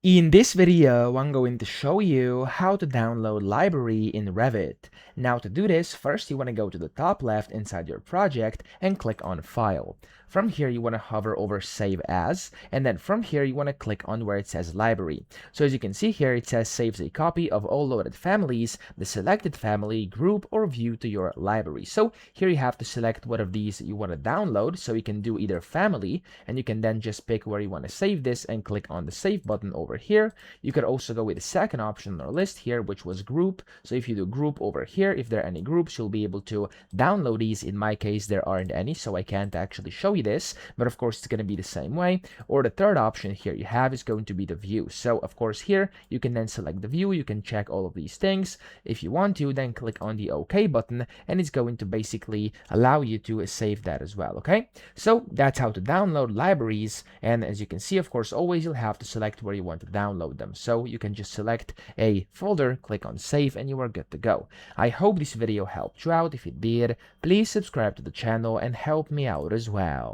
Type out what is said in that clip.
In this video, I'm going to show you how to download library in Revit. Now to do this, first you want to go to the top left inside your project and click on File. From here, you want to hover over Save As, and then from here, you want to click on where it says Library. So as you can see here, it says saves a copy of all loaded families, the selected family, group, or view to your library. So here you have to select what of these you want to download. So you can do either family, and you can then just pick where you want to save this and click on the Save button over here. You could also go with the second option on our list here, which was group. So if you do group over here, if there are any groups, you'll be able to download these. In my case, there aren't any, so I can't actually show you this, but of course it's going to be the same way. Or the third option here you have is going to be the view. So of course here you can then select the view. You can check all of these things. If you want to, then click on the OK button, and it's going to basically allow you to save that as well. Okay, so that's how to download libraries. And as you can see, of course, always you'll have to select where you want to download them. So you can just select a folder, click on save, and you are good to go. I hope this video helped you out. If it did, please subscribe to the channel and help me out as well.